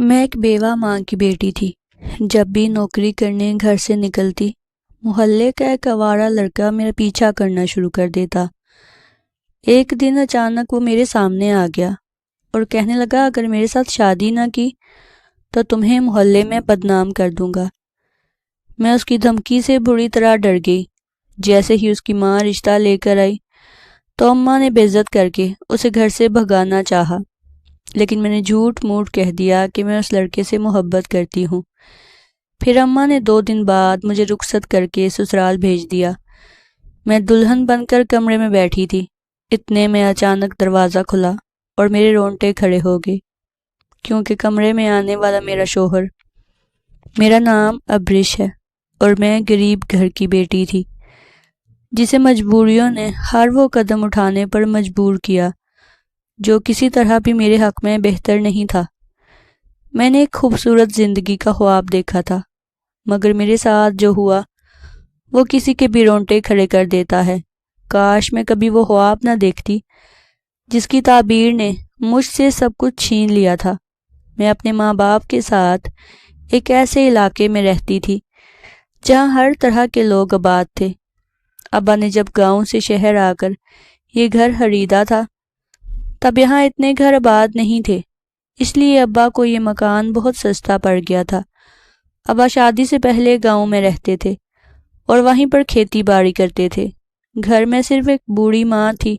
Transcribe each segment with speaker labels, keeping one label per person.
Speaker 1: میں ایک بیوہ ماں کی بیٹی تھی۔ جب بھی نوکری کرنے گھر سے نکلتی، محلے کا ایک آوارہ لڑکا میرا پیچھا کرنا شروع کر دیتا۔ ایک دن اچانک وہ میرے سامنے آ گیا اور کہنے لگا، اگر میرے ساتھ شادی نہ کی تو تمہیں محلے میں بدنام کر دوں گا۔ میں اس کی دھمکی سے بری طرح ڈر گئی۔ جیسے ہی اس کی ماں رشتہ لے کر آئی تو اماں نے بے عزت کر کے اسے گھر سے بھگانا چاہا، لیکن میں نے جھوٹ موٹ کہہ دیا کہ میں اس لڑکے سے محبت کرتی ہوں۔ پھر اماں نے 2 دن بعد مجھے رخصت کر کے سسرال بھیج دیا۔ میں دلہن بن کر کمرے میں بیٹھی تھی، اتنے میں اچانک دروازہ کھلا اور میرے رونگٹے کھڑے ہو گئے، کیونکہ کمرے میں آنے والا میرا شوہر۔ میرا نام ابرش ہے اور میں غریب گھر کی بیٹی تھی، جسے مجبوریوں نے ہر وہ قدم اٹھانے پر مجبور کیا جو کسی طرح بھی میرے حق میں بہتر نہیں تھا۔ میں نے ایک خوبصورت زندگی کا خواب دیکھا تھا، مگر میرے ساتھ جو ہوا وہ کسی کے بھی رونگٹے کھڑے کر دیتا ہے۔ کاش میں کبھی وہ خواب نہ دیکھتی جس کی تعبیر نے مجھ سے سب کچھ چھین لیا تھا۔ میں اپنے ماں باپ کے ساتھ ایک ایسے علاقے میں رہتی تھی جہاں ہر طرح کے لوگ آباد تھے۔ ابا نے جب گاؤں سے شہر آ کر یہ گھر خریدا تھا تب یہاں اتنے گھر آباد نہیں تھے، اس لیے ابا کو یہ مکان بہت سستا پڑ گیا تھا۔ ابا شادی سے پہلے گاؤں میں رہتے تھے اور وہیں پر کھیتی باڑی کرتے تھے۔ گھر میں صرف ایک بوڑھی ماں تھی۔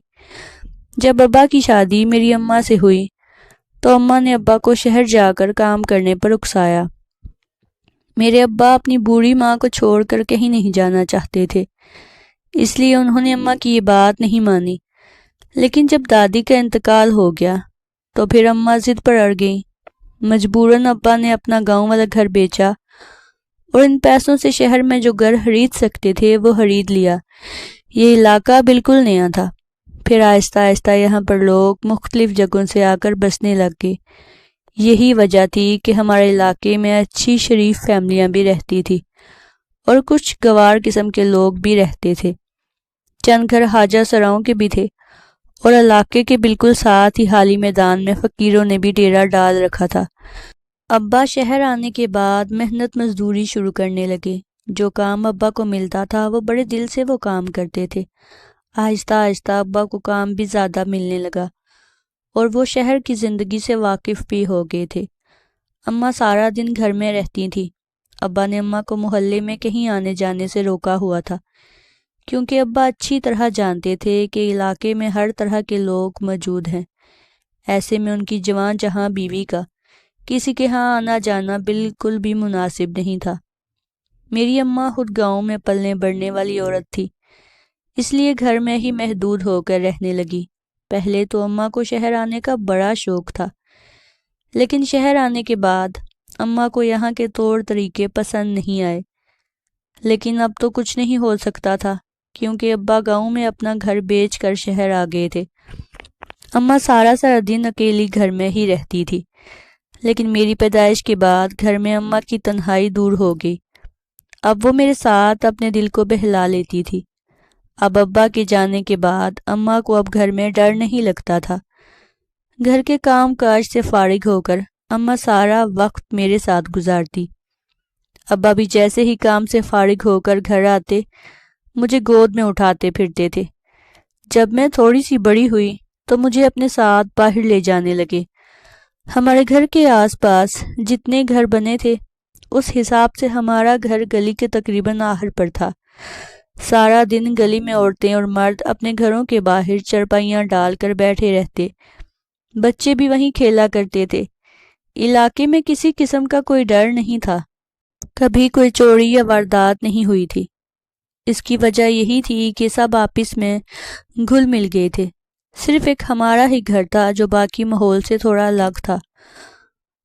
Speaker 1: جب ابا کی شادی میری اماں سے ہوئی تو اماں نے ابا کو شہر جا کر کام کرنے پر اکسایا۔ میرے ابا اپنی بوڑھی ماں کو چھوڑ کر کہیں نہیں جانا چاہتے تھے، اس لیے انہوں نے اماں کی یہ بات نہیں مانی۔ لیکن جب دادی کا انتقال ہو گیا تو پھر اماں ضد پر اڑ گئیں۔ مجبوراً ابا نے اپنا گاؤں والا گھر بیچا اور ان پیسوں سے شہر میں جو گھر خرید سکتے تھے وہ خرید لیا۔ یہ علاقہ بالکل نیا تھا۔ پھر آہستہ آہستہ یہاں پر لوگ مختلف جگہوں سے آ کر بسنے لگ گئے۔ یہی وجہ تھی کہ ہمارے علاقے میں اچھی شریف فیملیاں بھی رہتی تھی اور کچھ گوار قسم کے لوگ بھی رہتے تھے۔ چند گھر حاجہ سراؤں کے بھی تھے اور علاقے کے بالکل ساتھ ہی خالی میدان میں فقیروں نے بھی ڈیرا ڈال رکھا تھا۔ ابا شہر آنے کے بعد محنت مزدوری شروع کرنے لگے۔ جو کام ابا کو ملتا تھا وہ بڑے دل سے وہ کام کرتے تھے۔ آہستہ آہستہ ابا کو کام بھی زیادہ ملنے لگا اور وہ شہر کی زندگی سے واقف بھی ہو گئے تھے۔ اماں سارا دن گھر میں رہتی تھیں۔ ابا نے اماں کو محلے میں کہیں آنے جانے سے روکا ہوا تھا، کیونکہ ابا اچھی طرح جانتے تھے کہ علاقے میں ہر طرح کے لوگ موجود ہیں۔ ایسے میں ان کی جوان جہاں بیوی کا کسی کے ہاں آنا جانا بالکل بھی مناسب نہیں تھا۔ میری اماں خود گاؤں میں پلنے بڑھنے والی عورت تھی، اس لیے گھر میں ہی محدود ہو کر رہنے لگی۔ پہلے تو اماں کو شہر آنے کا بڑا شوق تھا، لیکن شہر آنے کے بعد اماں کو یہاں کے طور طریقے پسند نہیں آئے۔ لیکن اب تو کچھ نہیں ہو سکتا تھا، کیونکہ ابا گاؤں میں اپنا گھر بیچ کر شہر آ گئے تھے۔ اماں سارا دن اکیلی گھر میں ہی رہتی تھی، لیکن میری پیدائش کے بعد گھر میں اماں کی تنہائی دور ہو گئی۔ اب وہ میرے ساتھ اپنے دل کو بہلا لیتی تھی۔ اب ابا کے جانے کے بعد اماں کو اب گھر میں ڈر نہیں لگتا تھا۔ گھر کے کام کاج سے فارغ ہو کر اماں سارا وقت میرے ساتھ گزارتی۔ ابا بھی جیسے ہی کام سے فارغ ہو کر گھر آتے مجھے گود میں اٹھاتے پھرتے تھے۔ جب میں تھوڑی سی بڑی ہوئی تو مجھے اپنے ساتھ باہر لے جانے لگے۔ ہمارے گھر کے آس پاس جتنے گھر بنے تھے اس حساب سے ہمارا گھر گلی کے تقریباً آخر پر تھا۔ سارا دن گلی میں عورتیں اور مرد اپنے گھروں کے باہر چرپائیاں ڈال کر بیٹھے رہتے، بچے بھی وہیں کھیلا کرتے تھے۔ علاقے میں کسی قسم کا کوئی ڈر نہیں تھا، کبھی کوئی چوری یا واردات نہیں ہوئی تھی۔ اس کی وجہ یہی تھی کہ سب آپس میں گھل مل گئے تھے۔ صرف ایک ہمارا ہی گھر تھا جو باقی ماحول سے تھوڑا الگ تھا۔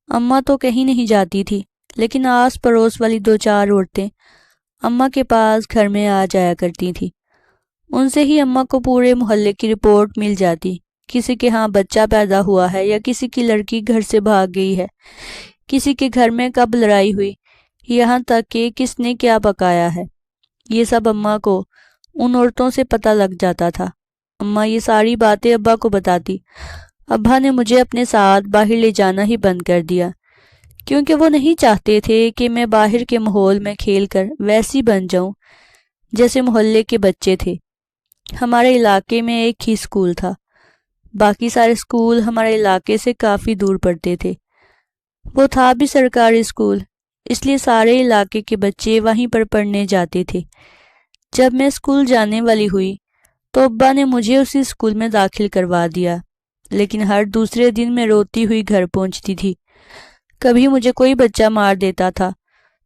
Speaker 1: اماں تو کہیں نہیں جاتی تھی، لیکن آس پڑوس والی 2-4 عورتیں اماں کے پاس گھر میں آ جایا کرتی تھیں۔ ان سے ہی اماں کو پورے محلے کی رپورٹ مل جاتی، کسی کے ہاں بچہ پیدا ہوا ہے یا کسی کی لڑکی گھر سے بھاگ گئی ہے، کسی کے گھر میں کب لڑائی ہوئی، یہاں تک کہ کس نے کیا پکایا ہے۔ یہ سب اماں کو ان عورتوں سے پتہ لگ جاتا تھا۔ اماں یہ ساری باتیں ابا کو بتاتی۔ ابا نے مجھے اپنے ساتھ باہر لے جانا ہی بند کر دیا، کیونکہ وہ نہیں چاہتے تھے کہ میں باہر کے ماحول میں کھیل کر ویسی بن جاؤں جیسے محلے کے بچے تھے۔ ہمارے علاقے میں ایک ہی اسکول تھا، باقی سارے اسکول ہمارے علاقے سے کافی دور پڑتے تھے۔ وہ تھا بھی سرکاری اسکول، اس لیے سارے علاقے کے بچے وہیں پر پڑھنے جاتے تھے۔ جب میں اسکول جانے والی ہوئی تو ابا نے مجھے اسی اسکول میں داخل کروا دیا، لیکن ہر دوسرے دن میں روتی ہوئی گھر پہنچتی تھی۔ کبھی مجھے کوئی بچہ مار دیتا تھا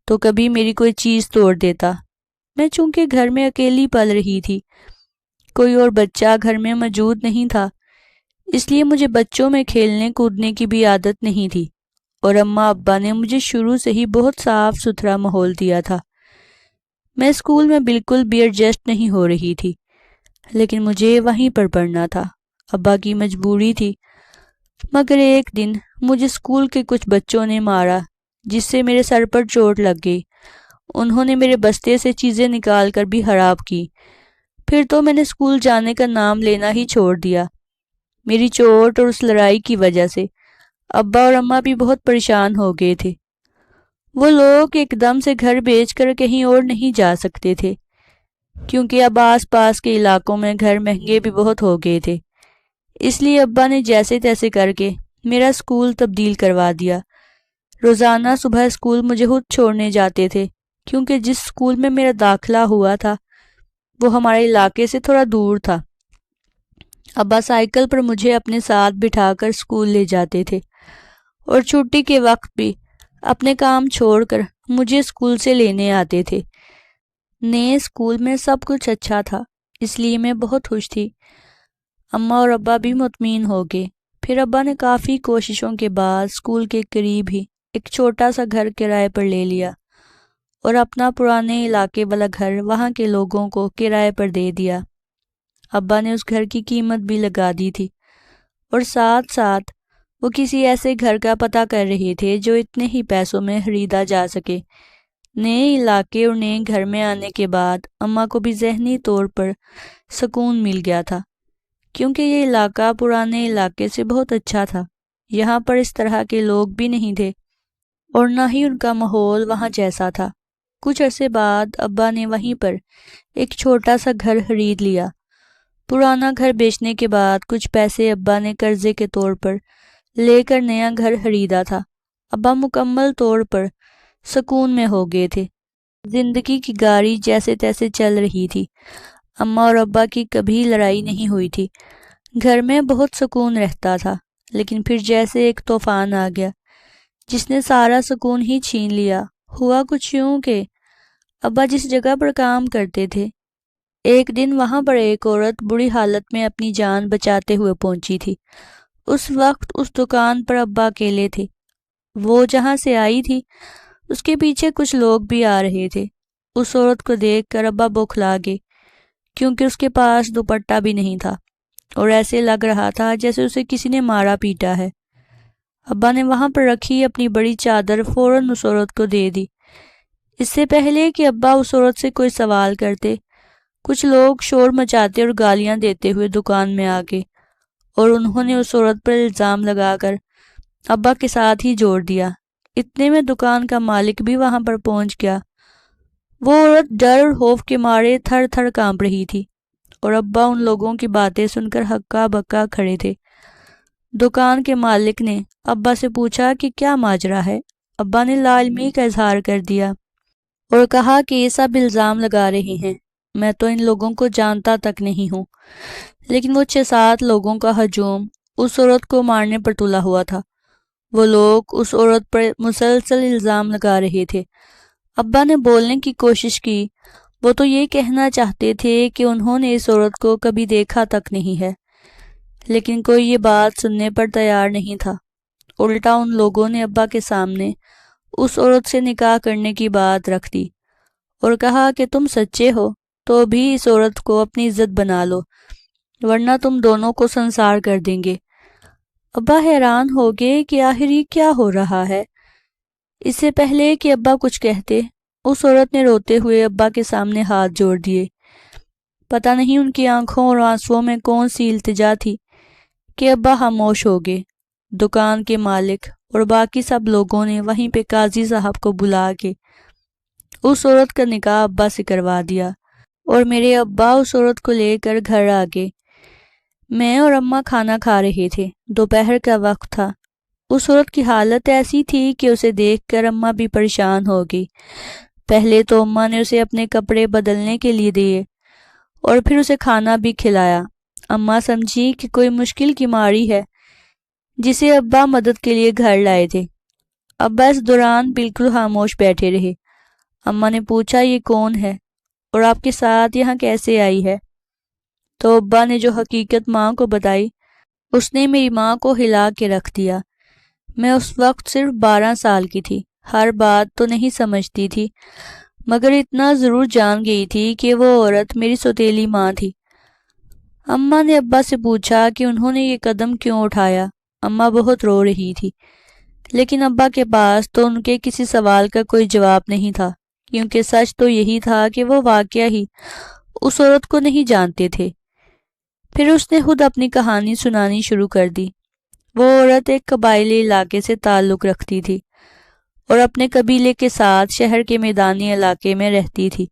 Speaker 1: تو کبھی میری کوئی چیز توڑ دیتا۔ میں چونکہ گھر میں اکیلی پل رہی تھی، کوئی اور بچہ گھر میں موجود نہیں تھا، اس لیے مجھے بچوں میں کھیلنے کودنے کی بھی عادت نہیں تھی، اور اماں ابا نے مجھے شروع سے ہی بہت صاف ستھرا ماحول دیا تھا۔ میں اسکول میں بالکل بھی ایڈجسٹ نہیں ہو رہی تھی، لیکن مجھے وہیں پر پڑھنا تھا، ابا کی مجبوری تھی۔ مگر ایک دن مجھے اسکول کے کچھ بچوں نے مارا، جس سے میرے سر پر چوٹ لگ گئی۔ انہوں نے میرے بستے سے چیزیں نکال کر بھی خراب کی۔ پھر تو میں نے اسکول جانے کا نام لینا ہی چھوڑ دیا۔ میری چوٹ اور اس لڑائی کی وجہ سے ابا اور اماں بھی بہت پریشان ہو گئے تھے۔ وہ لوگ ایک دم سے گھر بیچ کر کہیں اور نہیں جا سکتے تھے، کیونکہ اب آس پاس کے علاقوں میں گھر مہنگے بھی بہت ہو گئے تھے۔ اس لیے ابا نے جیسے تیسے کر کے میرا اسکول تبدیل کروا دیا۔ روزانہ صبح اسکول مجھے خود چھوڑنے جاتے تھے، کیونکہ جس اسکول میں میرا داخلہ ہوا تھا وہ ہمارے علاقے سے تھوڑا دور تھا۔ ابا سائیکل پر مجھے اپنے ساتھ بٹھا کر اسکول لے جاتے تھے، اور چھٹی کے وقت بھی اپنے کام چھوڑ کر مجھے اسکول سے لینے آتے تھے۔ نئے اسکول میں سب کچھ اچھا تھا، اس لیے میں بہت خوش تھی۔ اماں اور ابا بھی مطمئن ہو گئے۔ پھر ابا نے کافی کوششوں کے بعد اسکول کے قریب ہی ایک چھوٹا سا گھر کرائے پر لے لیا، اور اپنا پرانے علاقے والا گھر وہاں کے لوگوں کو کرائے پر دے دیا۔ ابا نے اس گھر کی قیمت بھی لگا دی تھی، اور ساتھ ساتھ وہ کسی ایسے گھر کا پتہ کر رہے تھے جو اتنے ہی پیسوں میں خریدا جا سکے۔ نئے علاقے اور نئے گھر میں آنے کے بعد اماں کو بھی ذہنی طور پر سکون مل گیا تھا، کیونکہ یہ علاقہ پرانے علاقے سے بہت اچھا تھا۔ یہاں پر اس طرح کے لوگ بھی نہیں تھے، اور نہ ہی ان کا ماحول وہاں جیسا تھا۔ کچھ عرصے بعد ابا نے وہیں پر ایک چھوٹا سا گھر خرید لیا۔ پرانا گھر بیچنے کے بعد کچھ پیسے ابا نے قرضے کے طور پر لے کر نیا گھر خریدا تھا۔ ابا مکمل طور پر سکون میں ہو گئے تھے۔ زندگی کی گاڑی جیسے تیسے چل رہی تھی۔ اماں اور ابا کی کبھی لڑائی نہیں ہوئی تھی۔ گھر میں بہت سکون رہتا تھا، لیکن پھر جیسے ایک طوفان آ گیا جس نے سارا سکون ہی چھین لیا۔ ہوا کچھ یوں کہ ابا جس جگہ پر کام کرتے تھے، ایک دن وہاں پر ایک عورت بری حالت میں اپنی جان بچاتے ہوئے پہنچی تھی۔ اس وقت اس دکان پر ابا اکیلے تھے۔ وہ جہاں سے آئی تھی اس کے پیچھے کچھ لوگ بھی آ رہے تھے۔ اس عورت کو دیکھ کر ابا بوکھلا گئے، کیونکہ اس کے پاس دوپٹہ بھی نہیں تھا، اور ایسے لگ رہا تھا جیسے اسے کسی نے مارا پیٹا ہے۔ ابا نے وہاں پر رکھی اپنی بڑی چادر فوراً اس عورت کو دے دی۔ اس سے پہلے کہ ابا اس عورت سے کوئی سوال کرتے، کچھ لوگ شور مچاتے اور گالیاں دیتے ہوئے دکان میں آ گئے، اور انہوں نے اس عورت پر الزام لگا کر ابا کے ساتھ ہی جوڑ دیا۔ اتنے میں دکان کا مالک بھی وہاں پر پہنچ گیا۔ وہ عورت ڈر اور خوف کے مارے تھر تھر کانپ رہی تھی، اور ابا ان لوگوں کی باتیں سن کر ہکا بکا کھڑے تھے۔ دکان کے مالک نے ابا سے پوچھا کہ کیا ماجرا ہے۔ ابا نے لا علمی کا اظہار کر دیا اور کہا کہ یہ سب الزام لگا رہے ہیں، میں تو ان لوگوں کو جانتا تک نہیں ہوں۔ لیکن وہ 6-7 لوگوں کا ہجوم اس عورت کو مارنے پر تلا ہوا تھا۔ وہ لوگ اس عورت پر مسلسل الزام لگا رہے تھے۔ ابا نے بولنے کی کوشش کی، وہ تو یہ کہنا چاہتے تھے کہ انہوں نے اس عورت کو کبھی دیکھا تک نہیں ہے، لیکن کوئی یہ بات سننے پر تیار نہیں تھا۔ الٹا ان لوگوں نے ابا کے سامنے اس عورت سے نکاح کرنے کی بات رکھ دی، اور کہا کہ تم سچے ہو تو بھی اس عورت کو اپنی عزت بنا لو، ورنہ تم دونوں کو سنسار کر دیں گے۔ ابا حیران ہو گئے کہ آخر یہ کیا ہو رہا ہے۔ اس سے پہلے کہ ابا کچھ کہتے، اس عورت نے روتے ہوئے ابا کے سامنے ہاتھ جوڑ دیے۔ پتہ نہیں ان کی آنکھوں اور آنسوؤں میں کون سی التجا تھی کہ ابا خاموش ہو گئے۔ دکان کے مالک اور باقی سب لوگوں نے وہیں پہ قاضی صاحب کو بلا کے اس عورت کا نکاح ابا سے کروا دیا، اور میرے ابا اس عورت کو لے کر گھر آ گئے۔ میں اور اماں کھانا کھا رہے تھے، دوپہر کا وقت تھا۔ اس عورت کی حالت ایسی تھی کہ اسے دیکھ کر اماں بھی پریشان ہو گئی۔ پہلے تو اماں نے اسے اپنے کپڑے بدلنے کے لیے دیے اور پھر اسے کھانا بھی کھلایا۔ اماں سمجھی کہ کوئی مشکل کی ماری ہے جسے ابا مدد کے لیے گھر لائے تھے۔ ابا اس دوران بالکل خاموش بیٹھے رہے۔ اماں نے پوچھا، یہ کون ہے اور آپ کے ساتھ یہاں کیسے آئی ہے؟ تو ابا نے جو حقیقت ماں کو بتائی، اس نے میری ماں کو ہلا کے رکھ دیا۔ میں اس وقت صرف 12 سال کی تھی، ہر بات تو نہیں سمجھتی تھی، مگر اتنا ضرور جان گئی تھی کہ وہ عورت میری سوتیلی ماں تھی۔ اماں نے ابا سے پوچھا کہ انہوں نے یہ قدم کیوں اٹھایا۔ اماں بہت رو رہی تھی، لیکن ابا کے پاس تو ان کے کسی سوال کا کوئی جواب نہیں تھا، کیونکہ سچ تو یہی تھا کہ وہ واقعہ ہی اس عورت کو نہیں جانتے تھے۔ پھر اس نے خود اپنی کہانی سنانی شروع کر دی۔ وہ عورت ایک قبائلی علاقے سے تعلق رکھتی تھی اور اپنے قبیلے کے ساتھ شہر کے میدانی علاقے میں رہتی تھی۔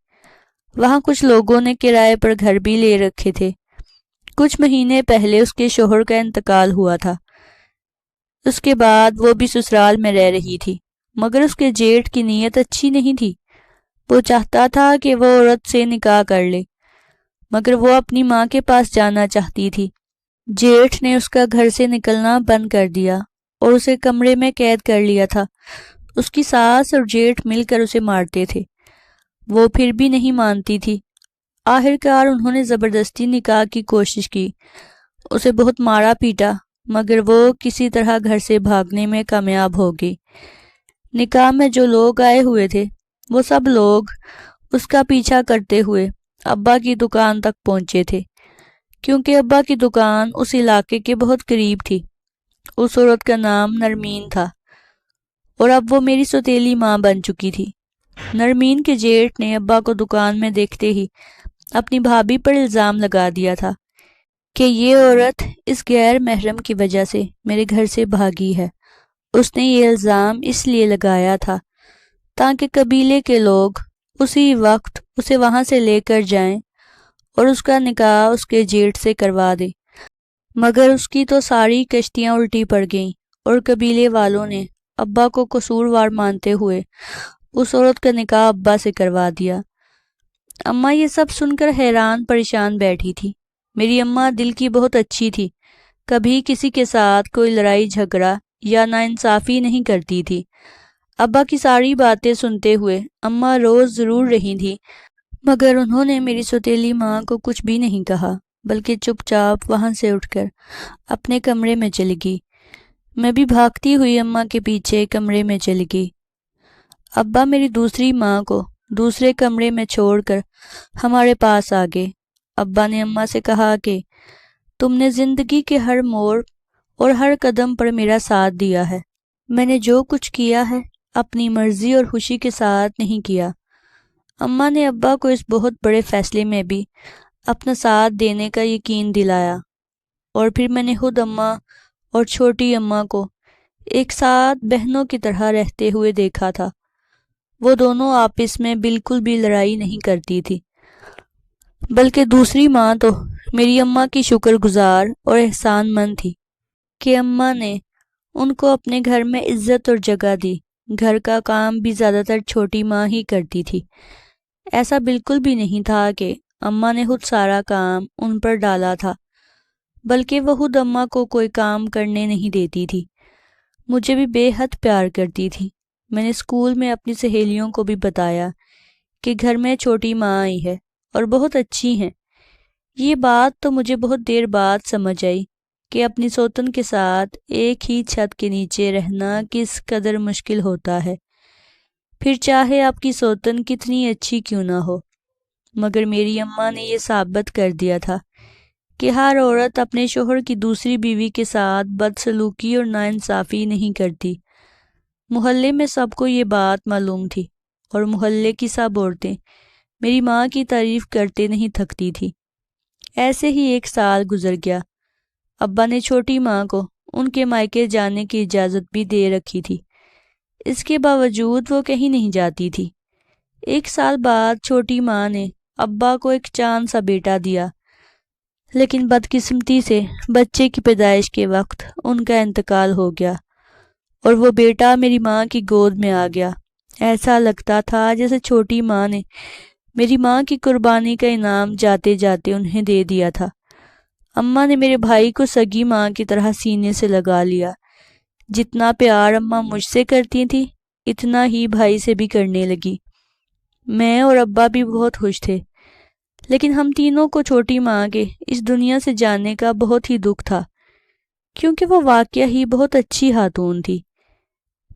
Speaker 1: وہاں کچھ لوگوں نے کرائے پر گھر بھی لے رکھے تھے۔ کچھ مہینے پہلے اس کے شوہر کا انتقال ہوا تھا۔ اس کے بعد وہ بھی سسرال میں رہ رہی تھی، مگر اس کے جیٹھ کی نیت اچھی نہیں تھی۔ وہ چاہتا تھا کہ وہ عورت سے نکاح کر لے، مگر وہ اپنی ماں کے پاس جانا چاہتی تھی۔ جیٹھ نے اس کا گھر سے نکلنا بند کر دیا اور اسے کمرے میں قید کر لیا تھا۔ اس کی ساس اور جیٹھ مل کر اسے مارتے تھے۔ وہ پھر بھی نہیں مانتی تھی۔ آخرکار انہوں نے زبردستی نکاح کی کوشش کی، اسے بہت مارا پیٹا، مگر وہ کسی طرح گھر سے بھاگنے میں کامیاب ہو گئی۔ نکاح میں جو لوگ آئے ہوئے تھے وہ سب لوگ اس کا پیچھا کرتے ہوئے ابا کی دکان تک پہنچے تھے، کیونکہ ابا کی دکان اس علاقے کے بہت قریب تھی۔ اس عورت کا نام نرمین تھا اور اب وہ میری سوتیلی ماں بن چکی تھی۔ نرمین کے جیٹھ نے ابا کو دکان میں دیکھتے ہی اپنی بھابھی پر الزام لگا دیا تھا کہ یہ عورت اس غیر محرم کی وجہ سے میرے گھر سے بھاگی ہے۔ اس نے یہ الزام اس لیے لگایا تھا تاکہ قبیلے کے لوگ اسی وقت اسے وہاں سے لے کر جائیں اور اس کا نکاح اس کے جیٹھ سے کروا دے، مگر اس کی تو ساری کشتیاں الٹی پڑ گئیں اور قبیلے والوں نے ابا کو قصوروار مانتے ہوئے اس عورت کا نکاح ابا سے کروا دیا۔ اماں یہ سب سن کر حیران پریشان بیٹھی تھی۔ میری اماں دل کی بہت اچھی تھی، کبھی کسی کے ساتھ کوئی لڑائی جھگڑا یا ناانصافی نہیں کرتی تھی۔ ابا کی ساری باتیں سنتے ہوئے اماں روز ضرور رہی تھی، مگر انہوں نے میری سوتیلی ماں کو کچھ بھی نہیں کہا، بلکہ چپ چاپ وہاں سے اٹھ کر اپنے کمرے میں چلی گئی۔ میں بھی بھاگتی ہوئی اماں کے پیچھے کمرے میں چلی گئی۔ ابا میری دوسری ماں کو دوسرے کمرے میں چھوڑ کر ہمارے پاس آ گئے۔ ابا نے اماں سے کہا کہ تم نے زندگی کے ہر موڑ اور ہر قدم پر میرا ساتھ دیا ہے۔ میں نے جو کچھ کیا ہے اپنی مرضی اور خوشی کے ساتھ نہیں کیا۔ اماں نے ابا کو اس بہت بڑے فیصلے میں بھی اپنا ساتھ دینے کا یقین دلایا، اور پھر میں نے خود اماں اور چھوٹی اماں کو ایک ساتھ بہنوں کی طرح رہتے ہوئے دیکھا تھا۔ وہ دونوں آپس میں بالکل بھی لڑائی نہیں کرتی تھی، بلکہ دوسری ماں تو میری اماں کی شکر گزار اور احسان مند تھی کہ اماں نے ان کو اپنے گھر میں عزت اور جگہ دی۔ گھر کا کام بھی زیادہ تر چھوٹی ماں ہی کرتی تھی۔ ایسا بالکل بھی نہیں تھا کہ اماں نے خود سارا کام ان پر ڈالا تھا، بلکہ وہ خود اماں کو کوئی کام کرنے نہیں دیتی تھی۔ مجھے بھی بے حد پیار کرتی تھی۔ میں نے اسکول میں اپنی سہیلیوں کو بھی بتایا کہ گھر میں چھوٹی ماں آئی ہے اور بہت اچھی ہیں۔ یہ بات تو مجھے بہت دیر بعد سمجھ آئی کہ اپنی سوتن کے ساتھ ایک ہی چھت کے نیچے رہنا کس قدر مشکل ہوتا ہے، پھر چاہے آپ کی سوتن کتنی اچھی کیوں نہ ہو۔ مگر میری اماں نے یہ ثابت کر دیا تھا کہ ہر عورت اپنے شوہر کی دوسری بیوی کے ساتھ بدسلوکی اور ناانصافی نہیں کرتی۔ محلے میں سب کو یہ بات معلوم تھی، اور محلے کی سب عورتیں میری ماں کی تعریف کرتے نہیں تھکتی تھی۔ ایسے ہی ایک سال گزر گیا۔ ابا نے چھوٹی ماں کو ان کے مائکے جانے کی اجازت بھی دے رکھی تھی۔ اس کے باوجود وہ کہیں نہیں جاتی تھی۔ 1 سال بعد چھوٹی ماں نے ابا کو ایک چاند سا بیٹا دیا، لیکن بدقسمتی سے بچے کی پیدائش کے وقت ان کا انتقال ہو گیا اور وہ بیٹا میری ماں کی گود میں آ گیا۔ ایسا لگتا تھا جیسے چھوٹی ماں نے میری ماں کی قربانی کا انعام جاتے جاتے انہیں دے دیا تھا۔ اماں نے میرے بھائی کو سگی ماں کی طرح سینے سے لگا لیا۔ جتنا پیار اماں مجھ سے کرتی تھی اتنا ہی بھائی سے بھی کرنے لگی۔ میں اور ابا بھی بہت خوش تھے، لیکن ہم تینوں کو چھوٹی ماں کے اس دنیا سے جانے کا بہت ہی دکھ تھا، کیونکہ وہ واقعہ ہی بہت اچھی خاتون تھی۔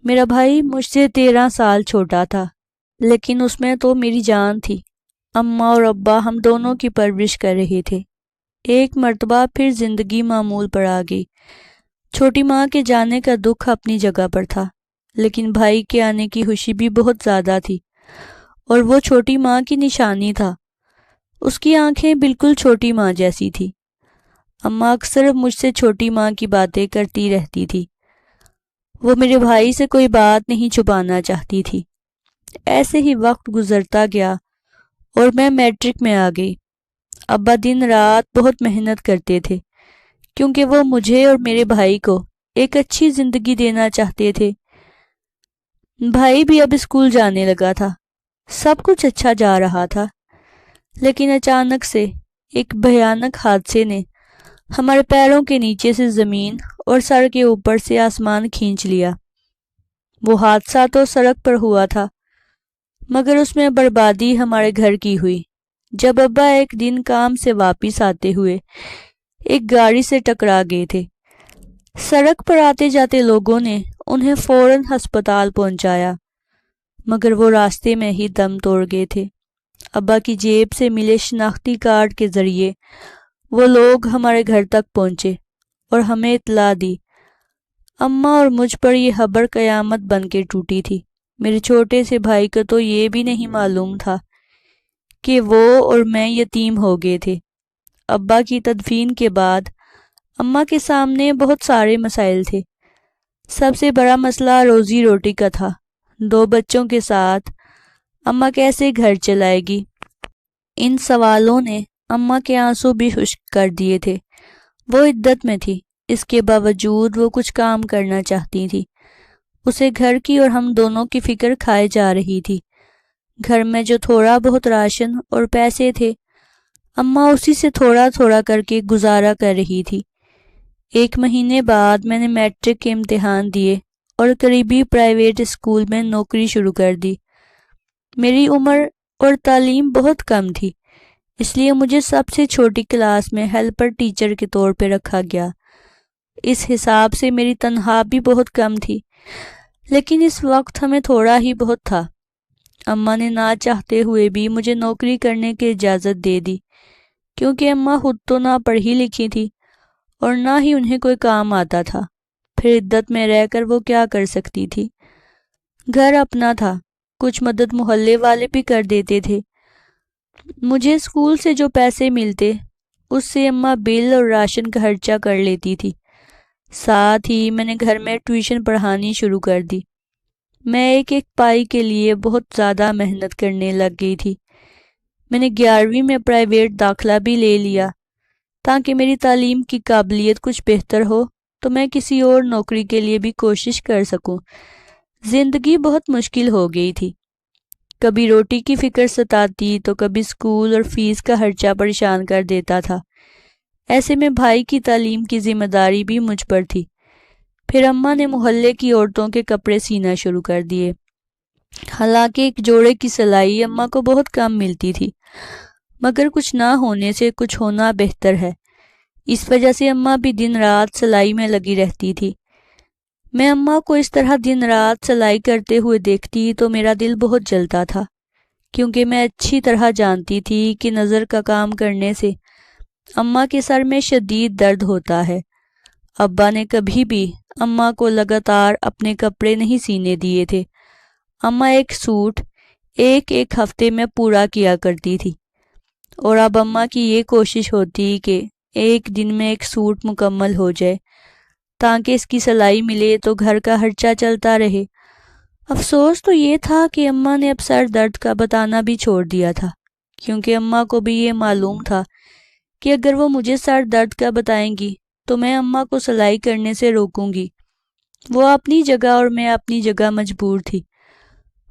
Speaker 1: میرا بھائی مجھ سے 13 سال چھوٹا تھا، لیکن اس میں تو میری جان تھی۔ اماں اور ابا ہم دونوں کی پرورش کر رہے تھے۔ ایک مرتبہ پھر زندگی معمول پر آ گئی۔ چھوٹی ماں کے جانے کا دکھ اپنی جگہ پر تھا، لیکن بھائی کے آنے کی خوشی بھی بہت زیادہ تھی، اور وہ چھوٹی ماں کی نشانی تھا۔ اس کی آنکھیں بالکل چھوٹی ماں جیسی تھی۔ اماں اکثر مجھ سے چھوٹی ماں کی باتیں کرتی رہتی تھی۔ وہ میرے بھائی سے کوئی بات نہیں چھپانا چاہتی تھی۔ ایسے ہی وقت گزرتا گیا اور میں میٹرک میں آ گئی۔ ابا دن رات بہت محنت کرتے تھے، کیونکہ وہ مجھے اور میرے بھائی کو ایک اچھی زندگی دینا چاہتے تھے۔ بھائی بھی اب اسکول جانے لگا تھا، سب کچھ اچھا جا رہا تھا، لیکن اچانک سے ایک بھیانک حادثے نے ہمارے پیروں کے نیچے سے زمین اور سر کے اوپر سے آسمان کھینچ لیا۔ وہ حادثہ تو سڑک پر ہوا تھا، مگر اس میں بربادی ہمارے گھر کی ہوئی۔ جب ابا ایک دن کام سے واپس آتے ہوئے ایک گاڑی سے ٹکرا گئے تھے، سڑک پر آتے جاتے لوگوں نے انہیں فوراً ہسپتال پہنچایا، مگر وہ راستے میں ہی دم توڑ گئے تھے۔ ابا کی جیب سے ملے شناختی کارڈ کے ذریعے وہ لوگ ہمارے گھر تک پہنچے اور ہمیں اطلاع دی۔ اماں اور مجھ پر یہ خبر قیامت بن کے ٹوٹی تھی۔ میرے چھوٹے سے بھائی کو تو یہ بھی نہیں معلوم تھا کہ وہ اور میں یتیم ہو گئے تھے۔ ابا کی تدفین کے بعد اماں کے سامنے بہت سارے مسائل تھے۔ سب سے بڑا مسئلہ روزی روٹی کا تھا۔ 2 بچوں کے ساتھ اماں کیسے گھر چلائے گی؟ ان سوالوں نے اماں کے آنسو بھی خشک کر دیے تھے۔ وہ عدت میں تھی، اس کے باوجود وہ کچھ کام کرنا چاہتی تھی۔ اسے گھر کی اور ہم دونوں کی فکر کھائے جا رہی تھی۔ گھر میں جو تھوڑا بہت راشن اور پیسے تھے، اماں اسی سے تھوڑا تھوڑا کر کے گزارا کر رہی تھی۔ 1 مہینے بعد میں نے میٹرک کے امتحان دیے اور قریبی پرائیویٹ اسکول میں نوکری شروع کر دی۔ میری عمر اور تعلیم بہت کم تھی، اس لیے مجھے سب سے چھوٹی کلاس میں ہیلپر ٹیچر کے طور پہ رکھا گیا۔ اس حساب سے میری تنخواہ بھی بہت کم تھی، لیکن اس وقت ہمیں تھوڑا ہی بہت تھا۔ اماں نے نہ چاہتے ہوئے بھی مجھے نوکری کرنے کی اجازت دے دی، کیونکہ اماں خود تو نہ پڑھی لکھی تھی اور نہ ہی انہیں کوئی کام آتا تھا۔ پھر عدت میں رہ کر وہ کیا کر سکتی تھی؟ گھر اپنا تھا، کچھ مدد محلے والے بھی کر دیتے تھے۔ مجھے اسکول سے جو پیسے ملتے اس سے اماں بل اور راشن کا خرچہ کر لیتی تھی۔ ساتھ ہی میں نے گھر میں ٹیوشن پڑھانی شروع کر دی۔ میں ایک ایک پائی کے لیے بہت زیادہ محنت کرنے لگ گئی تھی۔ میں نے 11ویں میں پرائیویٹ داخلہ بھی لے لیا تاکہ میری تعلیم کی قابلیت کچھ بہتر ہو تو میں کسی اور نوکری کے لیے بھی کوشش کر سکوں۔ زندگی بہت مشکل ہو گئی تھی، کبھی روٹی کی فکر ستاتی تو کبھی اسکول اور فیس کا خرچہ پریشان کر دیتا تھا۔ ایسے میں بھائی کی تعلیم کی ذمہ داری بھی مجھ پر تھی۔ پھر اماں نے محلے کی عورتوں کے کپڑے سینا شروع کر دیے۔ حالانکہ ایک جوڑے کی سلائی اماں کو بہت کم ملتی تھی، مگر کچھ نہ ہونے سے کچھ ہونا بہتر ہے، اس وجہ سے اماں بھی دن رات سلائی میں لگی رہتی تھی۔ میں اماں کو اس طرح دن رات سلائی کرتے ہوئے دیکھتی تو میرا دل بہت جلتا تھا، کیونکہ میں اچھی طرح جانتی تھی کہ نظر کا کام کرنے سے اماں کے سر میں شدید درد ہوتا ہے۔ ابا نے کبھی بھی اماں کو لگاتار اپنے کپڑے نہیں سینے دیے تھے۔ اماں ایک سوٹ ایک ہفتے میں پورا کیا کرتی تھی، اور اب اماں کی یہ کوشش ہوتی کہ ایک دن میں ایک سوٹ مکمل ہو جائے۔ تاکہ اس کی سلائی ملے تو گھر کا خرچہ چلتا رہے۔ افسوس تو یہ تھا کہ اماں نے اب سر درد کا بتانا بھی چھوڑ دیا تھا، کیونکہ اماں کو بھی یہ معلوم تھا کہ اگر وہ مجھے سر درد کا بتائیں گی تو میں اماں کو سلائی کرنے سے روکوں گی۔ وہ اپنی جگہ اور میں اپنی جگہ مجبور تھی،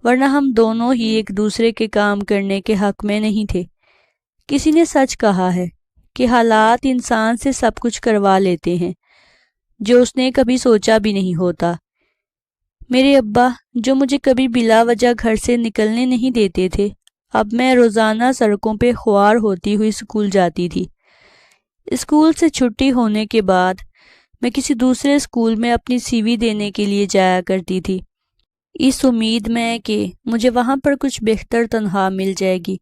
Speaker 1: ورنہ ہم دونوں ہی ایک دوسرے کے کام کرنے کے حق میں نہیں تھے۔ کسی نے سچ کہا ہے کہ حالات انسان سے سب کچھ کروا لیتے ہیں جو اس نے کبھی سوچا بھی نہیں ہوتا۔ میرے ابا جو مجھے کبھی بلا وجہ گھر سے نکلنے نہیں دیتے تھے، اب میں روزانہ سڑکوں پہ خوار ہوتی ہوئی اسکول جاتی تھی۔ اسکول سے چھٹی ہونے کے بعد میں کسی دوسرے اسکول میں اپنی سی وی دینے کے لیے جایا کرتی تھی، اس امید میں کہ مجھے وہاں پر کچھ بہتر تنخواہ مل جائے گی۔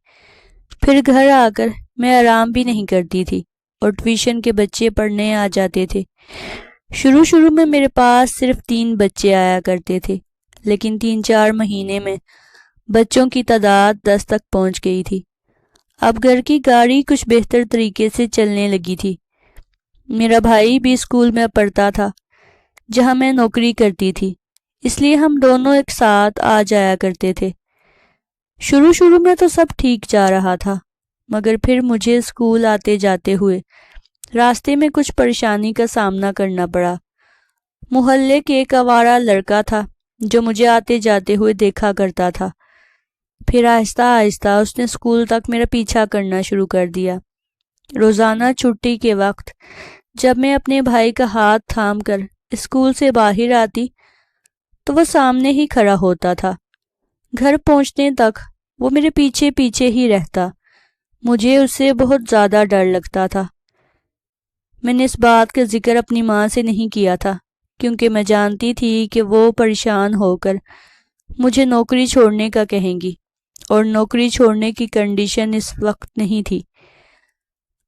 Speaker 1: پھر گھر آ کر میں آرام بھی نہیں کرتی تھی اور ٹیوشن کے بچے پڑھنے آ جاتے تھے۔ شروع میں میرے پاس صرف 3 بچے آیا کرتے تھے، لیکن 3-4 مہینے میں بچوں کی تعداد 10 تک پہنچ گئی تھی۔ اب گھر کی گاڑی کچھ بہتر طریقے سے چلنے لگی تھی۔ میرا بھائی بھی اسکول میں پڑھتا تھا جہاں میں نوکری کرتی تھی، اس لیے ہم دونوں ایک ساتھ آ جایا کرتے تھے۔ شروع میں تو سب ٹھیک جا رہا تھا، مگر پھر مجھے اسکول آتے جاتے ہوئے راستے میں کچھ پریشانی کا سامنا کرنا پڑا۔ محلے کے ایک آوارہ لڑکا تھا جو مجھے آتے جاتے ہوئے دیکھا کرتا تھا۔ پھر آہستہ آہستہ اس نے اسکول تک میرا پیچھا کرنا شروع کر دیا۔ روزانہ چھٹی کے وقت جب میں اپنے بھائی کا ہاتھ تھام کر اسکول سے باہر آتی تو وہ سامنے ہی کھڑا ہوتا تھا۔ گھر پہنچنے تک وہ میرے پیچھے پیچھے ہی رہتا۔ مجھے اس سے بہت زیادہ ڈر لگتا تھا۔ میں نے اس بات کا ذکر اپنی ماں سے نہیں کیا تھا، کیونکہ میں جانتی تھی کہ وہ پریشان ہو کر مجھے نوکری چھوڑنے کا کہیں گی، اور نوکری چھوڑنے کی کنڈیشن اس وقت نہیں تھی۔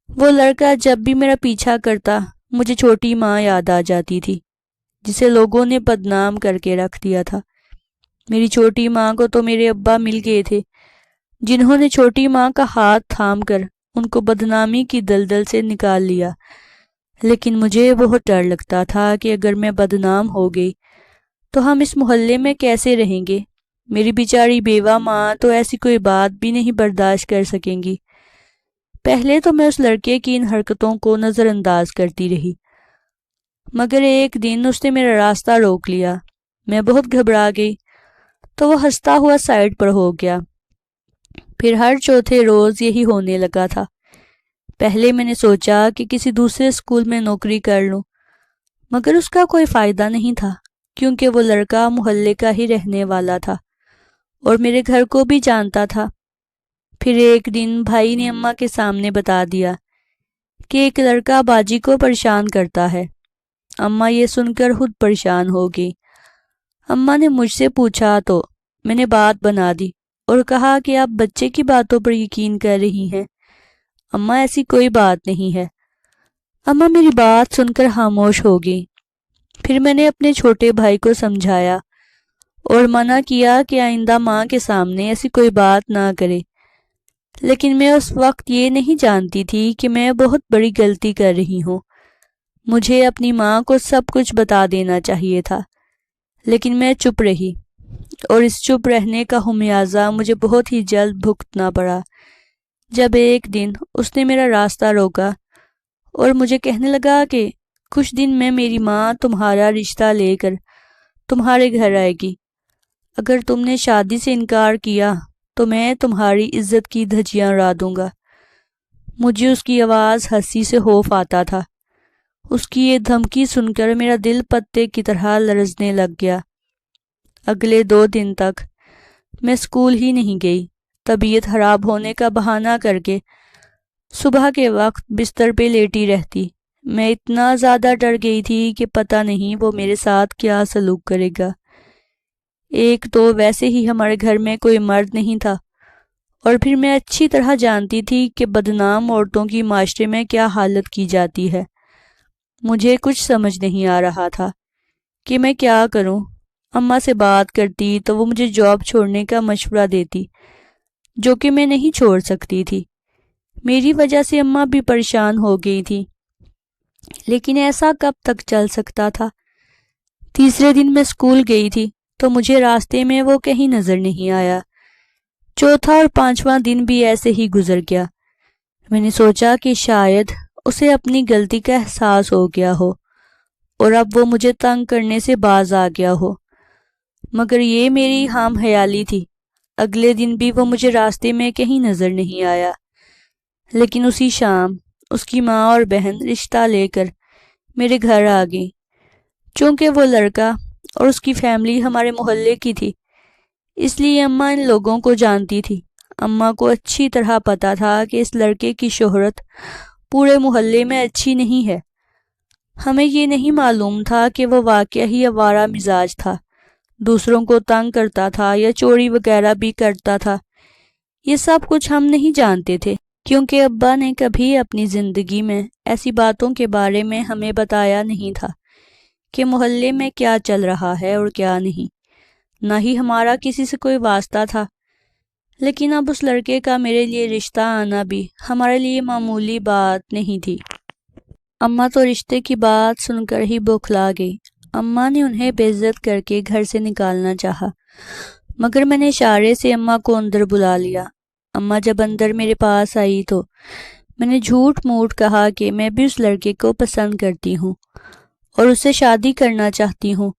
Speaker 1: وہ لڑکا جب بھی میرا پیچھا کرتا مجھے چھوٹی ماں یاد آ جاتی تھی، جسے لوگوں نے بدنام کر کے رکھ دیا تھا۔ میری چھوٹی ماں کو تو میرے ابا مل گئے تھے، جنہوں نے چھوٹی ماں کا ہاتھ تھام کر ان کو بدنامی کی دلدل سے نکال لیا۔ لیکن مجھے بہت ڈر لگتا تھا کہ اگر میں بدنام ہو گئی تو ہم اس محلے میں کیسے رہیں گے۔ میری بیچاری بیوہ ماں تو ایسی کوئی بات بھی نہیں برداشت کر سکیں گی۔ پہلے تو میں اس لڑکے کی ان حرکتوں کو نظر انداز کرتی رہی، مگر ایک دن اس نے میرا راستہ روک لیا۔ میں بہت گھبرا گئی تو وہ ہنستا ہوا سائڈ پر ہو گیا۔ پھر ہر چوتھے روز یہی ہونے لگا تھا۔ پہلے میں نے سوچا کہ کسی دوسرے اسکول میں نوکری کر لوں، مگر اس کا کوئی فائدہ نہیں تھا، کیونکہ وہ لڑکا محلے کا ہی رہنے والا تھا اور میرے گھر کو بھی جانتا تھا۔ پھر ایک دن بھائی نے اماں کے سامنے بتا دیا کہ ایک لڑکا باجی کو پریشان کرتا ہے۔ اماں یہ سن کر خود پریشان ہو گئی۔ اماں نے مجھ سے پوچھا تو میں نے بات بنا دی اور کہا کہ آپ بچے کی باتوں پر یقین کر رہی ہیں۔ اماں ایسی کوئی بات نہیں ہے۔ اماں میری بات سن کر خاموش ہو گئی۔ پھر میں نے اپنے چھوٹے بھائی کو سمجھایا اور منع کیا کہ آئندہ ماں کے سامنے ایسی کوئی بات نہ کرے، لیکن میں اس وقت یہ نہیں جانتی تھی کہ میں بہت بڑی غلطی کر رہی ہوں۔ مجھے اپنی ماں کو سب کچھ بتا دینا چاہیے تھا، لیکن میں چپ رہی، اور اس چپ رہنے کا خمیازہ مجھے بہت ہی جلد بھگتنا پڑا جب ایک دن اس نے میرا راستہ روکا اور مجھے کہنے لگا کہ کچھ دن میں میری ماں تمہارا رشتہ لے کر تمہارے گھر آئے گی۔ اگر تم نے شادی سے انکار کیا تو میں تمہاری عزت کی دھجیاں اڑا دوں گا۔ مجھے اس کی آواز ہنسی سے خوف آتا تھا۔ اس کی یہ دھمکی سن کر میرا دل پتے کی طرح لرزنے لگ گیا۔ اگلے 2 دن تک میں اسکول ہی نہیں گئی، طبیعت خراب ہونے کا بہانہ کر کے صبح کے وقت بستر پہ لیٹی رہتی۔ میں اتنا زیادہ ڈر گئی تھی کہ پتہ نہیں وہ میرے ساتھ کیا سلوک کرے گا۔ ایک تو ویسے ہی ہمارے گھر میں کوئی مرد نہیں تھا، اور پھر میں اچھی طرح جانتی تھی کہ بدنام عورتوں کی معاشرے میں کیا حالت کی جاتی ہے۔ مجھے کچھ سمجھ نہیں آ رہا تھا کہ میں کیا کروں۔ اماں سے بات کرتی تو وہ مجھے جاب چھوڑنے کا مشورہ دیتی، جو کہ میں نہیں چھوڑ سکتی تھی۔ میری وجہ سے اماں بھی پریشان ہو گئی تھی۔ لیکن ایسا کب تک چل سکتا تھا؟ تیسرے دن میں اسکول گئی تھی تو مجھے راستے میں وہ کہیں نظر نہیں آیا۔ چوتھا اور پانچواں دن بھی ایسے ہی گزر گیا۔ میں نے سوچا کہ شاید اسے اپنی غلطی کا احساس ہو گیا ہو اور اب وہ مجھے تنگ کرنے سے باز آ گیا ہو، مگر یہ میری ہام خیالی تھی۔ اگلے دن بھی وہ مجھے راستے میں کہیں نظر نہیں آیا، لیکن اسی شام اس کی ماں اور بہن رشتہ لے کر میرے گھر آ گئی۔ چونکہ وہ لڑکا اور اس کی فیملی ہمارے محلے کی تھی، اس لیے اماں ان لوگوں کو جانتی تھی۔ اماں کو اچھی طرح پتا تھا کہ اس لڑکے کی شہرت پورے محلے میں اچھی نہیں ہے۔ ہمیں یہ نہیں معلوم تھا کہ وہ واقعی ہی آوارہ مزاج تھا، دوسروں کو تنگ کرتا تھا یا چوری وغیرہ بھی کرتا تھا۔ یہ سب کچھ ہم نہیں جانتے تھے، کیونکہ ابا نے کبھی اپنی زندگی میں ایسی باتوں کے بارے میں ہمیں بتایا نہیں تھا کہ محلے میں کیا چل رہا ہے اور کیا نہیں، نہ ہی ہمارا کسی سے کوئی واسطہ تھا۔ لیکن اب اس لڑکے کا میرے لیے رشتہ آنا بھی ہمارے لیے معمولی بات نہیں تھی۔ اماں تو رشتے کی بات سن کر ہی بوکھلا گئی۔ اماں نے انہیں بے عزت کر کے گھر سے نکالنا چاہا، مگر میں نے اشارے سے اماں کو اندر بلا لیا۔ اماں جب اندر میرے پاس آئی تو میں نے جھوٹ موٹ کہا کہ میں بھی اس لڑکے کو پسند کرتی ہوں اور اس سے شادی کرنا چاہتی ہوں۔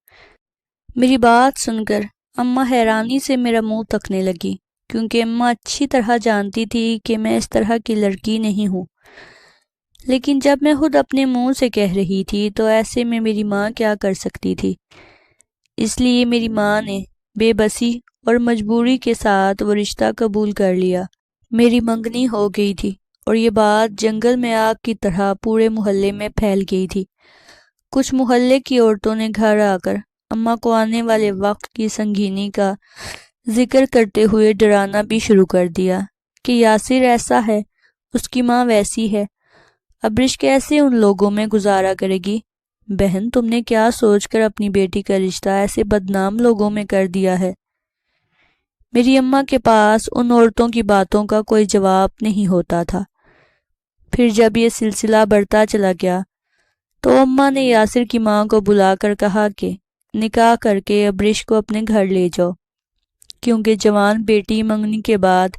Speaker 1: میری بات سن کر اماں حیرانی سے میرا منہ تکنے لگی، کیونکہ اماں اچھی طرح جانتی تھی کہ میں اس طرح کی لڑکی نہیں ہوں۔ لیکن جب میں خود اپنے منہ سے کہہ رہی تھی تو ایسے میں میری ماں کیا کر سکتی تھی؟ اس لیے میری ماں نے بے بسی اور مجبوری کے ساتھ وہ رشتہ قبول کر لیا۔ میری منگنی ہو گئی تھی اور یہ بات جنگل میں آگ کی طرح پورے محلے میں پھیل گئی تھی۔ کچھ محلے کی عورتوں نے گھر آ کر اماں کو آنے والے وقت کی سنگینی کا ذکر کرتے ہوئے ڈرانا بھی شروع کر دیا کہ یاسر ایسا ہے، اس کی ماں ویسی ہے، ابرش کیسے ان لوگوں میں گزارا کرے گی؟ بہن، تم نے کیا سوچ کر اپنی بیٹی کا رشتہ ایسے بدنام لوگوں میں کر دیا ہے؟ میری اماں کے پاس ان عورتوں کی باتوں کا کوئی جواب نہیں ہوتا تھا۔ پھر جب یہ سلسلہ بڑھتا چلا گیا تو اماں نے یاسر کی ماں کو بلا کر کہا کہ نکاح کر کے ابرش کو اپنے گھر لے جاؤ، کیونکہ جوان بیٹی منگنی کے بعد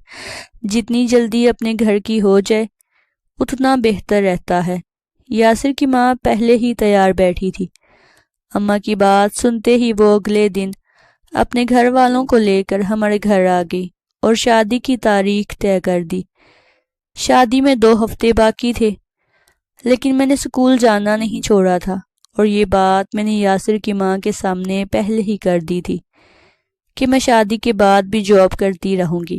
Speaker 1: جتنی جلدی اپنے گھر کی ہو جائے اتنا بہتر رہتا ہے۔ یاسر کی ماں پہلے ہی تیار بیٹھی تھی۔ اماں کی بات سنتے ہی وہ اگلے دن اپنے گھر والوں کو لے کر ہمارے گھر آ گئی اور شادی کی تاریخ طے کر دی۔ شادی میں 2 ہفتے باقی تھے، لیکن میں نے اسکول جانا نہیں چھوڑا تھا، اور یہ بات میں نے یاسر کی ماں کے سامنے پہلے ہی کر دی تھی کہ میں شادی کے بعد بھی جاب کرتی رہوں گی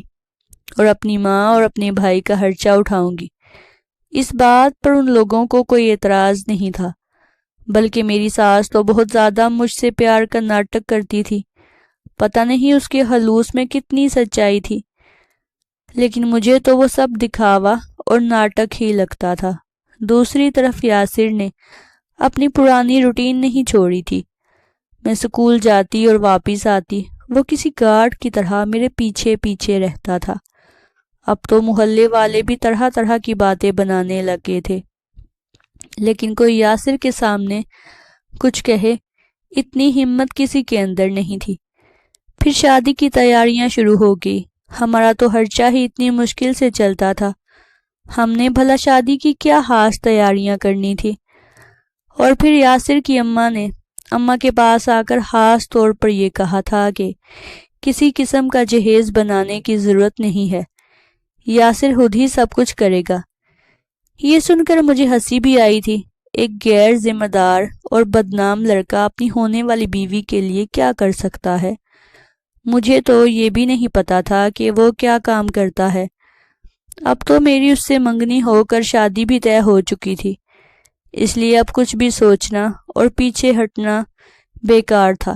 Speaker 1: اور اپنی ماں اور اپنے بھائی کا خرچہ اٹھاؤں گی۔ اس بات پر ان لوگوں کو کوئی اعتراض نہیں تھا، بلکہ میری ساس تو بہت زیادہ مجھ سے پیار کا ناٹک کرتی تھی۔ پتہ نہیں اس کے خلوص میں کتنی سچائی تھی، لیکن مجھے تو وہ سب دکھاوا اور ناٹک ہی لگتا تھا۔ دوسری طرف یاسر نے اپنی پرانی روٹین نہیں چھوڑی تھی۔ میں سکول جاتی اور واپس آتی، وہ کسی گارڈ کی طرح میرے پیچھے پیچھے رہتا تھا۔ اب تو محلے والے بھی طرح طرح کی باتیں بنانے لگے تھے، لیکن کوئی یاسر کے سامنے کچھ کہے اتنی ہمت کسی کے اندر نہیں تھی۔ پھر شادی کی تیاریاں شروع ہو گئی۔ ہمارا تو خرچہ ہی اتنی مشکل سے چلتا تھا، ہم نے بھلا شادی کی کیا خاص تیاریاں کرنی تھی؟ اور پھر یاسر کی اماں نے اماں کے پاس آ کر خاص طور پر یہ کہا تھا کہ کسی قسم کا جہیز بنانے کی ضرورت نہیں ہے، یاسر خود ہی سب کچھ کرے گا۔ یہ سن کر مجھے ہنسی بھی آئی تھی۔ ایک غیر ذمہ دار اور بدنام لڑکا اپنی ہونے والی بیوی کے لیے کیا کر سکتا ہے؟ مجھے تو یہ بھی نہیں پتا تھا کہ وہ کیا کام کرتا ہے۔ اب تو میری اس سے منگنی ہو کر شادی بھی طے ہو چکی تھی، اس لیے اب کچھ بھی سوچنا اور پیچھے ہٹنا بیکار تھا۔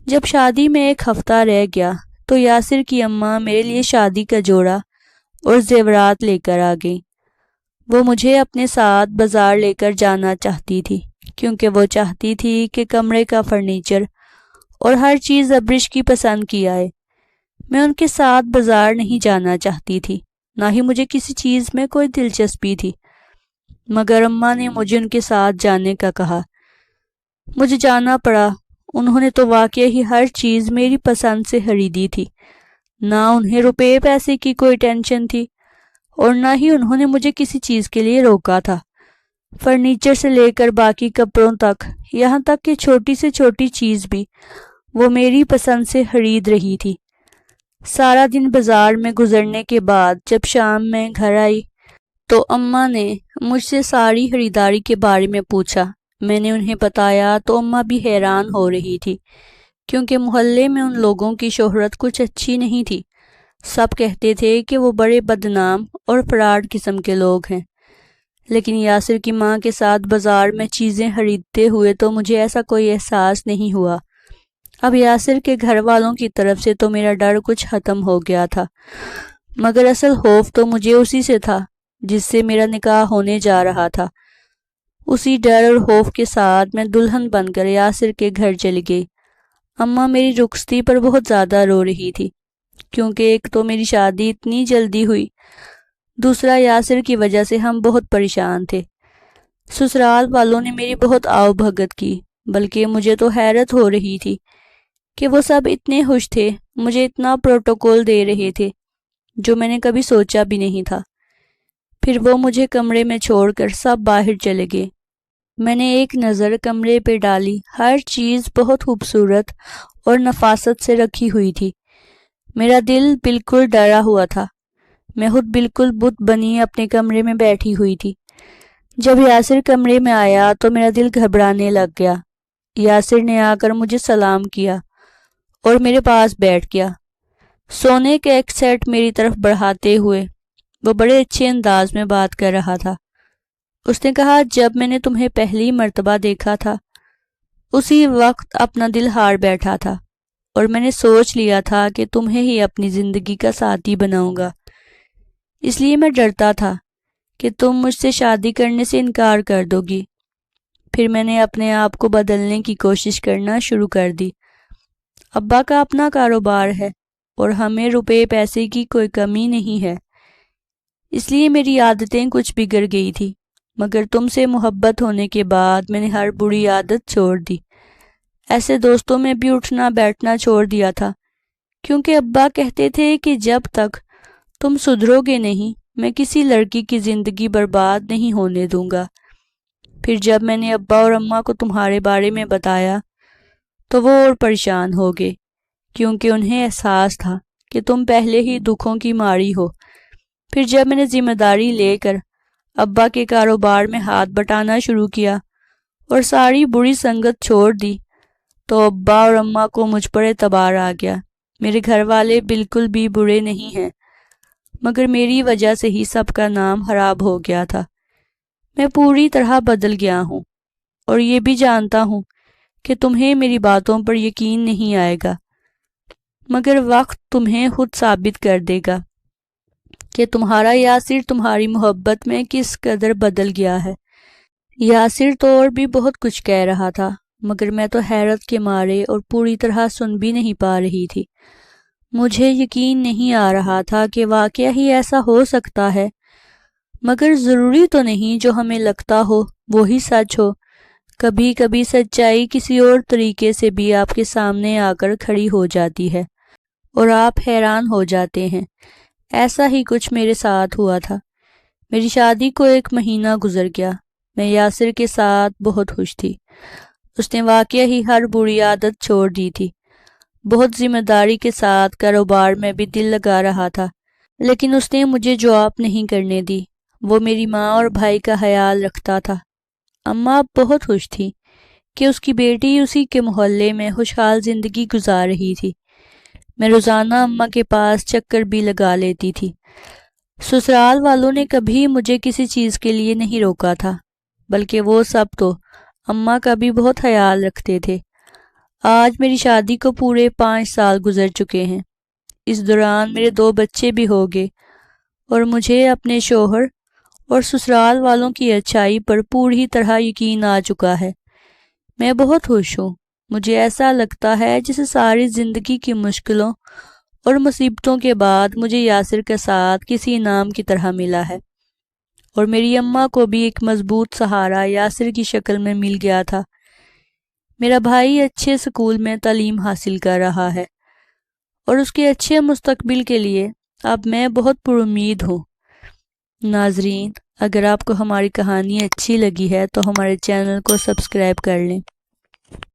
Speaker 1: جب شادی میں 1 ہفتہ رہ گیا تو یاسر کی اماں میرے لیے شادی کا جوڑا اور زیورات لے کر آ گئی۔ وہ مجھے اپنے ساتھ بازار لے کر جانا چاہتی تھی، کیونکہ وہ چاہتی تھی کہ کمرے کا فرنیچر اور ہر چیز ابرش کی پسند کی آئے۔ میں ان کے ساتھ بازار نہیں جانا چاہتی تھی، نہ ہی مجھے کسی چیز میں کوئی دلچسپی تھی۔ مگر اماں نے مجھے ان کے ساتھ جانے کا کہا۔ مجھے جانا پڑا۔ انہوں نے تو واقعی ہی ہر چیز میری پسند سے خریدی تھی، نہ انہیں روپے پیسے کی کوئی ٹینشن تھی، اور نہ ہی انہوں نے مجھے کسی چیز کے لیے روکا تھا۔ فرنیچر سے لے کر باقی کپڑوں تک، یہاں تک کہ چھوٹی سے چھوٹی چیز بھی وہ میری پسند سے خرید رہی تھی۔ سارا دن بازار میں گزرنے کے بعد جب شام میں گھر آئی تو اماں نے مجھ سے ساری خریداری کے بارے میں پوچھا۔ میں نے انہیں بتایا تو اماں بھی حیران ہو رہی تھی، کیونکہ محلے میں ان لوگوں کی شہرت کچھ اچھی نہیں تھی۔ سب کہتے تھے کہ وہ بڑے بدنام اور فراڈ قسم کے لوگ ہیں۔ لیکن یاسر کی ماں کے ساتھ بازار میں چیزیں خریدتے ہوئے تو مجھے ایسا کوئی احساس نہیں ہوا۔ اب یاسر کے گھر والوں کی طرف سے تو میرا ڈر کچھ ختم ہو گیا تھا، مگر اصل خوف تو مجھے اسی سے تھا جس سے میرا نکاح ہونے جا رہا تھا۔ اسی ڈر اور خوف کے ساتھ میں دلہن بن کر یاسر کے گھر چلی گئی۔ اماں میری رخصتی پر بہت زیادہ رو رہی تھی، کیونکہ ایک تو میری شادی اتنی جلدی ہوئی، دوسرا یاسر کی وجہ سے ہم بہت پریشان تھے۔ سسرال والوں نے میری بہت آؤ بھگت کی، بلکہ مجھے تو حیرت ہو رہی تھی کہ وہ سب اتنے خوش تھے، مجھے اتنا پروٹوکول دے رہے تھے جو میں نے کبھی سوچا بھی نہیں تھا۔ پھر وہ مجھے کمرے میں چھوڑ کر سب باہر چلے گئے۔ میں نے ایک نظر کمرے پہ ڈالی، ہر چیز بہت خوبصورت اور نفاست سے رکھی ہوئی تھی۔ میرا دل بالکل ڈرا ہوا تھا، میں خود بالکل بت بنی اپنے کمرے میں بیٹھی ہوئی تھی۔ جب یاسر کمرے میں آیا تو میرا دل گھبرانے لگ گیا۔ یاسر نے آ کر مجھے سلام کیا اور میرے پاس بیٹھ گیا، سونے کا ایک سیٹ میری طرف بڑھاتے ہوئے۔ وہ بڑے اچھے انداز میں بات کر رہا تھا۔ اس نے کہا، جب میں نے تمہیں پہلی مرتبہ دیکھا تھا اسی وقت اپنا دل ہار بیٹھا تھا، اور میں نے سوچ لیا تھا کہ تمہیں ہی اپنی زندگی کا ساتھی بناؤں گا۔ اس لیے میں ڈرتا تھا کہ تم مجھ سے شادی کرنے سے انکار کر دو گی۔ پھر میں نے اپنے آپ کو بدلنے کی کوشش کرنا شروع کر دی۔ ابا کا اپنا کاروبار ہے اور ہمیں روپے پیسے کی کوئی کمی نہیں ہے، اس لیے میری عادتیں کچھ بگڑ گئی تھی، مگر تم سے محبت ہونے کے بعد میں نے ہر بری عادت چھوڑ دی۔ ایسے دوستوں میں بھی اٹھنا بیٹھنا چھوڑ دیا تھا، کیونکہ ابا کہتے تھے کہ جب تک تم سدھرو گے نہیں میں کسی لڑکی کی زندگی برباد نہیں ہونے دوں گا۔ پھر جب میں نے ابا اور اماں کو تمہارے بارے میں بتایا تو وہ اور پریشان ہو گئے، کیونکہ انہیں احساس تھا کہ تم پہلے ہی دکھوں کی ماری ہو۔ پھر جب میں نے ذمہ داری لے کر ابا کے کاروبار میں ہاتھ بٹانا شروع کیا اور ساری بری سنگت چھوڑ دی تو ابا اور اماں کو مجھ پر اعتبار آ گیا۔ میرے گھر والے بالکل بھی برے نہیں ہیں، مگر میری وجہ سے ہی سب کا نام خراب ہو گیا تھا۔ میں پوری طرح بدل گیا ہوں، اور یہ بھی جانتا ہوں کہ تمہیں میری باتوں پر یقین نہیں آئے گا، مگر وقت تمہیں خود ثابت کر دے گا کہ تمہارا یاسر تمہاری محبت میں کس قدر بدل گیا ہے۔ یاسر تو اور بھی بہت کچھ کہہ رہا تھا، مگر میں تو حیرت کے مارے اور پوری طرح سن بھی نہیں پا رہی تھی۔ مجھے یقین نہیں آ رہا تھا کہ واقعہ ہی ایسا ہو سکتا ہے، مگر ضروری تو نہیں جو ہمیں لگتا ہو وہی سچ ہو۔ کبھی کبھی سچائی کسی اور طریقے سے بھی آپ کے سامنے آ کر کھڑی ہو جاتی ہے اور آپ حیران ہو جاتے ہیں۔ ایسا ہی کچھ میرے ساتھ ہوا تھا۔ میری شادی کو 1 مہینہ گزر گیا۔ میں یاسر کے ساتھ بہت خوش تھی۔ اس نے واقعہ ہی ہر بری عادت چھوڑ دی تھی، بہت ذمہ داری کے ساتھ کاروبار میں بھی دل لگا رہا تھا، لیکن اس نے مجھے جاب نہیں کرنے دی۔ وہ میری ماں اور بھائی کا خیال رکھتا تھا۔ اماں بہت خوش تھی کہ اس کی بیٹی اسی کے محلے میں خوشحال زندگی گزار رہی تھی۔ میں روزانہ اماں کے پاس چکر بھی لگا لیتی تھی۔ سسرال والوں نے کبھی مجھے کسی چیز کے لیے نہیں روکا تھا، بلکہ وہ سب تو اماں کا بھی بہت خیال رکھتے تھے۔ آج میری شادی کو پورے 5 سال گزر چکے ہیں۔ اس دوران میرے 2 بچے بھی ہو گئے، اور مجھے اپنے شوہر اور سسرال والوں کی اچھائی پر پوری طرح یقین آ چکا ہے۔ میں بہت خوش ہوں۔ مجھے ایسا لگتا ہے جیسے ساری زندگی کی مشکلوں اور مصیبتوں کے بعد مجھے یاسر کا ساتھ کسی انعام کی طرح ملا ہے، اور میری اماں کو بھی ایک مضبوط سہارا یاسر کی شکل میں مل گیا تھا۔ میرا بھائی اچھے سکول میں تعلیم حاصل کر رہا ہے اور اس کے اچھے مستقبل کے لیے اب میں بہت پر امید ہوں۔ ناظرین، اگر آپ کو ہماری کہانی اچھی لگی ہے تو ہمارے چینل کو سبسکرائب کر لیں۔